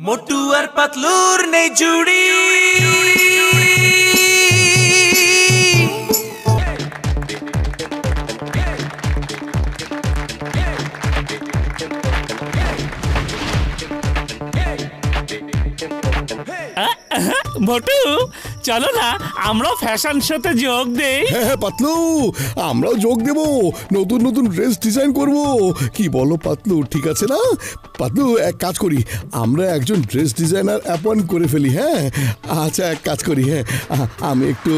মোটু আর পাতলুর নেই জুড়ি। মোটু চলো না আমরাও ফ্যাশন শোতে যোগ দেই। হ্যাঁ পাতলু, আমরাও যোগ দেব, নতুন নতুন ড্রেস ডিজাইন করব। কি বলো পাতলু, ঠিক আছে না? পাতলু এক কাজ করি, আমরা একজন ড্রেস ডিজাইনার অ্যাপয়েন্ট করে ফেলি। হ্যাঁ আচ্ছা এক কাজ করি, হ্যাঁ আমি একটু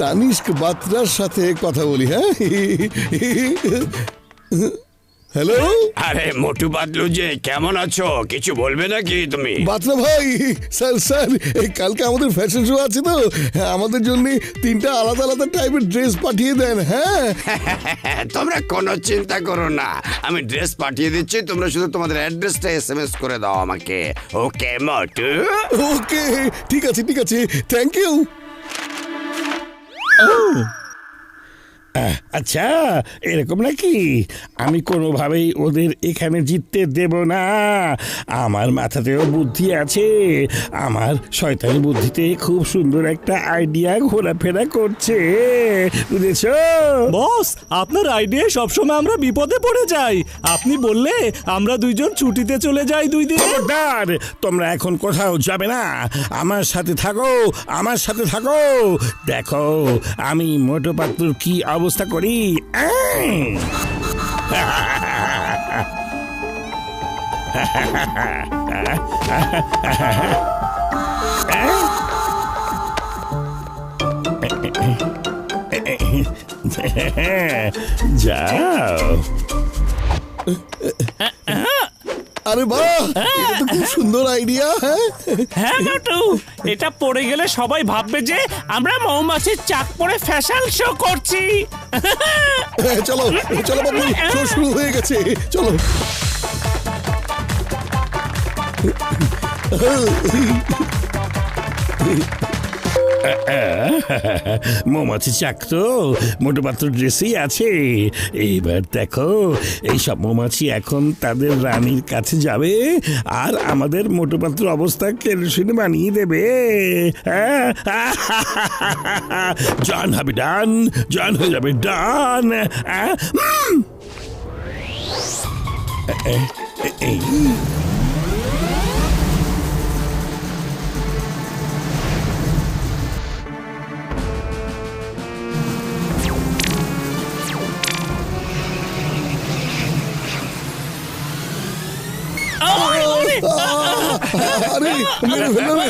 তানিষ্ক বাত্রার সাথে কথা বলি। হ্যাঁ হ্যালো। আরে মোটু পাতলু যে কেমন আছো, কিছু বলবে নাকি তুমি? বাত্রা ভাই, স্যার এই কালকে আমাদের ফ্যাশন শো আছে তো, হ্যাঁ, আমাদের জন্য 3টা আলাদা আলাদা টাইপের ড্রেস পাঠিয়ে দেন। হ্যাঁ তোমরা কোনো চিন্তা করো না, আমি ড্রেস পাঠিয়ে দিচ্ছি, তোমরা শুধু তোমাদের অ্যাড্রেসটা SMS করে দাও আমাকে। ওকে মোটু? ওকে ঠিক আছে থ্যাংক ইউ। আচ্ছা এরকম নাকি? আমি কোনোভাবেই ওদের এখানে জিততে দেব না। আমার মাথাতেও বুদ্ধি আছে, আমার শয়তানি বুদ্ধিতে খুব সুন্দর একটা আইডিয়া ঘোরাফেরা করছে, বুঝেছো? বস আপনার আইডিয়া সবসময় আমরা বিপদে পড়ে যাই। আপনি বললে আমরা দুইজন ছুটিতে চলে যাই 2 দিন। খবরদার, তোমরা এখন কোথাও যাবে না, আমার সাথে থাকো। দেখো আমি মোটু পাতলুর কি অবস্থা করি। যাও। আরে বাহ, এটা তো খুব সুন্দর আইডিয়া। হ্যাঁ মোটু, এটা পড়ে গেলে সবাই ভাববে যে আমরা মৌমাছির চাক পরে ফ্যাশন শো করছি। চলো বাবু, শো শুরু হয়ে গেছে, চলো। মৌমাছি চাক তো মোটু পাতলুর ড্রেসেই আছে। এইবার দেখো, এইসব মৌমাছি এখন তাদের রানীর কাছে যাবে আর আমাদের মোটু পাতলুর অবস্থা কেরোসিন বানিয়ে দেবে। জান হবে ডান, জান হয়ে যাবে ডান। আরে মেরে ফেললো।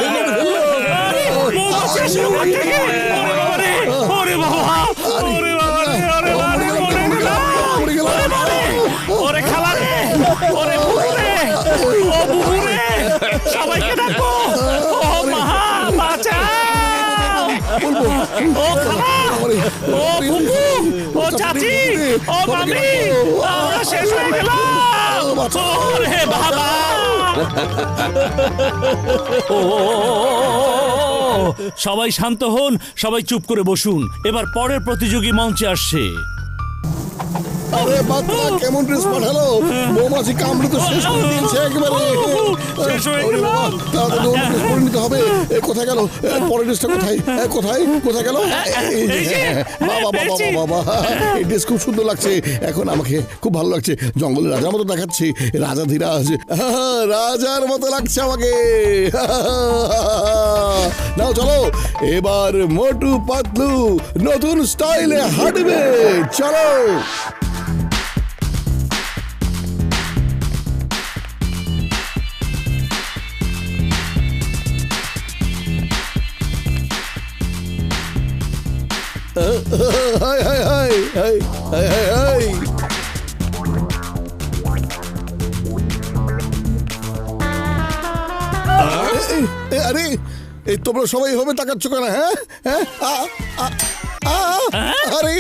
সবাইকে ডাকো, ও মা বাঁচাও, ও খালা, ও বুবু, ও চাচি, ও মামি, আমরা শেষ হয়ে গেলাম। ওরে বাবা। সবাই শান্ত হন, সবাই চুপ করে বসুন। এবার পরের প্রতিযোগী মঞ্চে আসছে। আরে বাবা, কেমন ড্রেস পাঠালো, মৌমাছি কামড়ে তো শেষ করে দিয়েছে একেবারে। তাড়াতাড়ি অন্য ড্রেস পরে নিতে হবে। কোথায় গেল পরের ড্রেসটা? কোথায় গেল? বাবা, এই ড্রেস খুব সুন্দর লাগছে, এখন আমাকে খুব ভালো লাগছে। জঙ্গলের রাজার মতো দেখাচ্ছি, রাজা ধীরাজ, রাজার মতো লাগছে আমাকে। নাও চলো, এবার মোটু পাতলু নতুন স্টাইলে হাঁটবে, চলো। আরে তোমরা সবাই এভাবে তাকাচ্ছ কেন? আরে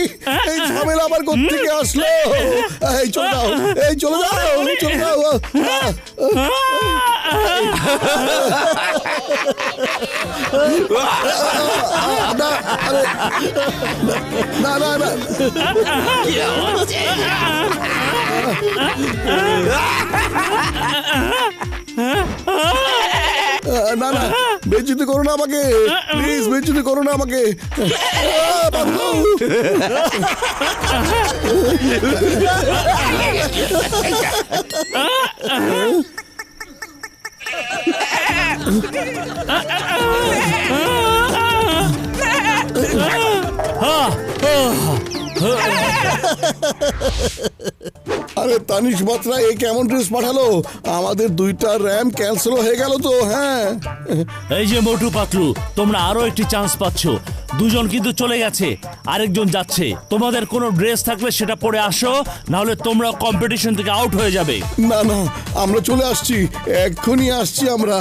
এই ঝামেলা আবার কোত্থেকে আসলো? এই চলে যাও। না না না, বেজ্জতি করো না আমাকে, প্লিজ বেজ্জতি করো না আমাকে। পাতলু! আরে তানিশ বাতরা, এ কেমন ড্রেস পাঠালো? আমাদের 2টা র্যাম ক্যান্সেল হয়ে গেল তো। হ্যাঁ, এই যে মোটু পাতলু, তোমরা আরো একটি চান্স পাচ্ছ। 2জন কিন্তু চলে গেছে, আরেকজন যাচ্ছে। তোমাদের কোনো ড্রেস থাকলে সেটা পরে আসো, নাহলে তোমরা কম্পিটিশন থেকে আউট হয়ে যাবে। না না, আমরা চলে আসছি, এক্ষুনি আসছি আমরা।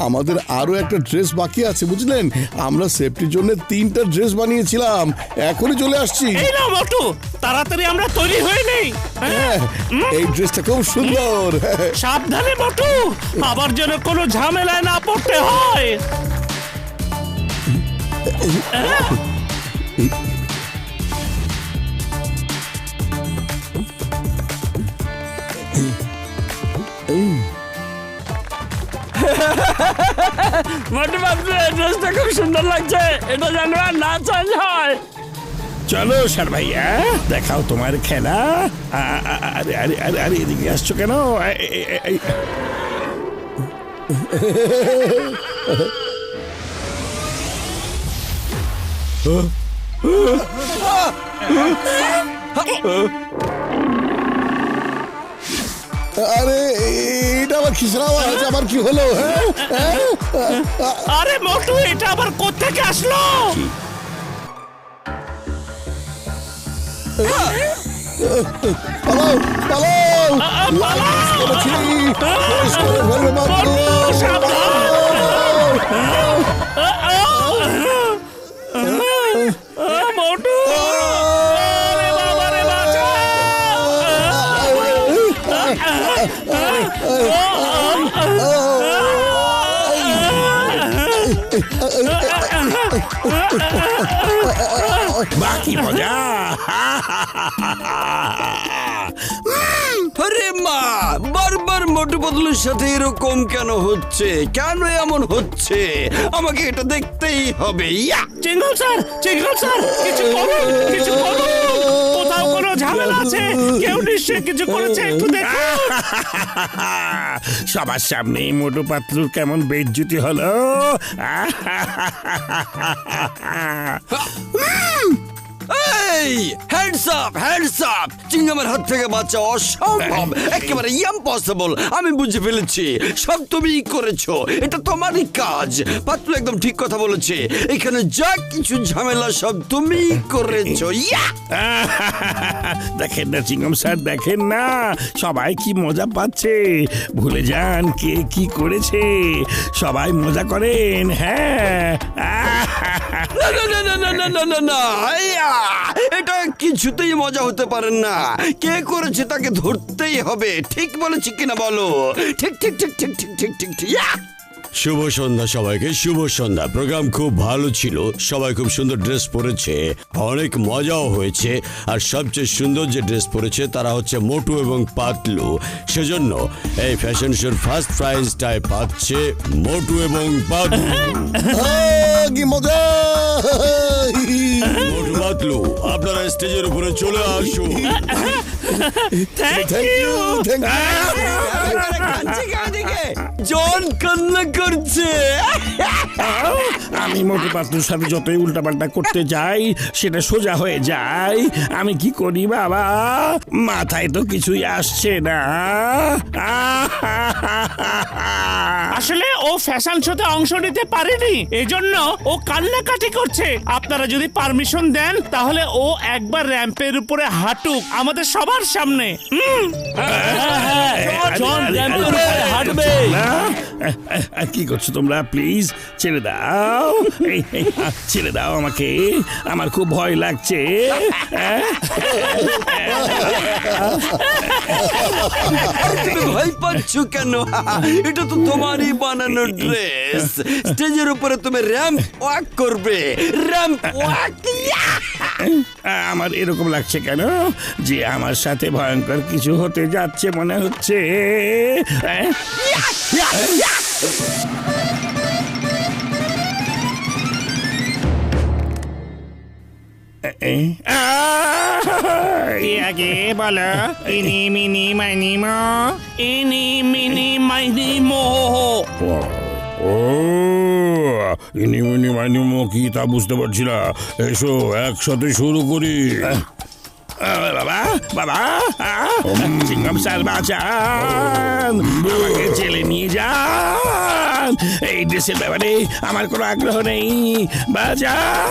আমাদের আরো একটা ড্রেস বাকি আছে, বুঝলেন? আমরা সেফটির জন্য 3টা ড্রেস বানিয়েছিলাম, এখনই চলে আসছি। এই না মোটু, তাড়াতাড়ি আমরা তৈরি হয়ে নেই। হ্যাঁ, এই ড্রেসটা খুব সুন্দর। সাবধানে মোটু, আবার যেন কোনো ঝামেলায় না পড়তে হয়। মোটু পাতলু, এই ড্রেসটা খুব সুন্দর লাগছে, এটা যেন আর না চেঞ্জ হয়। চলো স্যার ভাইয়া, দেখাও তোমার খেলা। আরে আরে আরে আরে, এদিকে আসছো কেন? আরে এটা আবার কিসের আওয়াজ? আবার কি হলো? হ্যাঁ, আরে মোটু, এটা আবার কোত্থেকে আসলো? পালাও পালাও, লাইট করেছি, শেষ করে ফেলবে পাতলু। মোটু, আরে বাবা রে, বাঁচাও! বাকি মজা। আরে মা, বারবার মোটু পাতলুর সাথে এরকম কেন হচ্ছে? কেন এমন হচ্ছে? আমাকে এটা দেখতেই হবে। ইয়া! চিঙ্গল স্যার, চিঙ্গল স্যার, কিছু করুন, কিছু করুন। কোথাও কোনো ঝামেলা আছে? কেউ নিশ্চয়ই কিছু করেছে, একটু দেখুন। সবার সামনে মোটু পাতলুর কেমন বেজ্জতি হলো। এই, হ্যান্ডস আপ, হ্যান্ডস আপ! চিংগামের হাত থেকে বাঁচা অসম্ভব, একেবারে ইম্পসিবল। আমি বুঝে ফেলেছি, সব তুমিই করেছো, এটা তোমারই কাজ। পাতলু একদম ঠিক কথা বলেছে, এখানে যা কিছু ঝামেলা সব তুমিই করেছো। ইয়া! দেখেন না চিংগম স্যার, দেখেন না সবাই কি মজা পাচ্ছে। ভুলে যান কে কি করেছে, সবাই মজা করেন। হ্যাঁ, না না না না না না না না, ইয়া! এটা কিছুতেই মজা হতে পারে না। কে করেছে তাকে ধরতেই হবে। ঠিক বলেছি কিনা বলো? ঠিক ঠিক ঠিক ঠিক ঠিক ঠিক ঠিক ঠিক। ইয়া! শুভ সন্ধ্যা সবাইকে, শুভ সন্ধ্যা। প্রোগ্রাম খুব ভালো ছিল, সবাই খুব সুন্দর ড্রেস পরেছে, অনেক মজাও হয়েছে। আর সবচেয়ে সুন্দর যে ড্রেস পরেছে তারা হচ্ছে মোটু এবং পাতলু। সেজন্য এই ফ্যাশন শোর ফার্স্ট প্রাইজটাই পাচ্ছে মোটু এবং পাতলু। কি মজা! মোটু পাতলু, আপনারা স্টেজের উপরে চলে আসুন। থ্যাংক ইউ, থ্যাংক জন কান্না করছে। আমি মোটু পাতলুর সাথে যতই উল্টাপাল্টা করতে যাই সেটা সোজা হয়ে যায়। আমি কি করি বাবা, মাথায় তো কিছুই আসছে না। আসলে ও ফ্যাশন শোতে অংশ নিতে পারেনি, এজন্য ও কান্নাকাটি করছে। আপনারা যদি পারমিশন দেন তাহলে ও একবার র্যাম্পের উপরে হাঁটুক আমাদের সবার সামনে। জন র্যাম্পের উপরে হাঁটবে। কি করছো তোমরা? প্লিজ ছেড়ে দাও, ছেড়ে দাও আমাকে, আমার খুব ভয় লাগছে। তুমি ভয় পাচ্ছ কেন? এটা তো তোমারই বানানো ড্রেস। স্টেজের উপরে তুমি র্যাম্প ওয়াক করবে, র্যাম্প ওয়াক। আমার এরকম লাগছে কেন যে আমার সাথে ভয়ঙ্কর কিছু হতে যাচ্ছে মনে হচ্ছে। কি আগে বলো, ইনি মিনি মাইনি মো। ইনি মিনি মাইনি মো। ও ইনিমিনি মাইনিমো কি তা বুঝতে পারছি না। এসো একসাথে শুরু করি। বাবা বাবা, চিংগাম স্যার বাঁচান, আমাকে জেলে নিয়ে যান। এই দেশের ব্যাপারে আমার কোনো আগ্রহ নেই, বাঁচাও।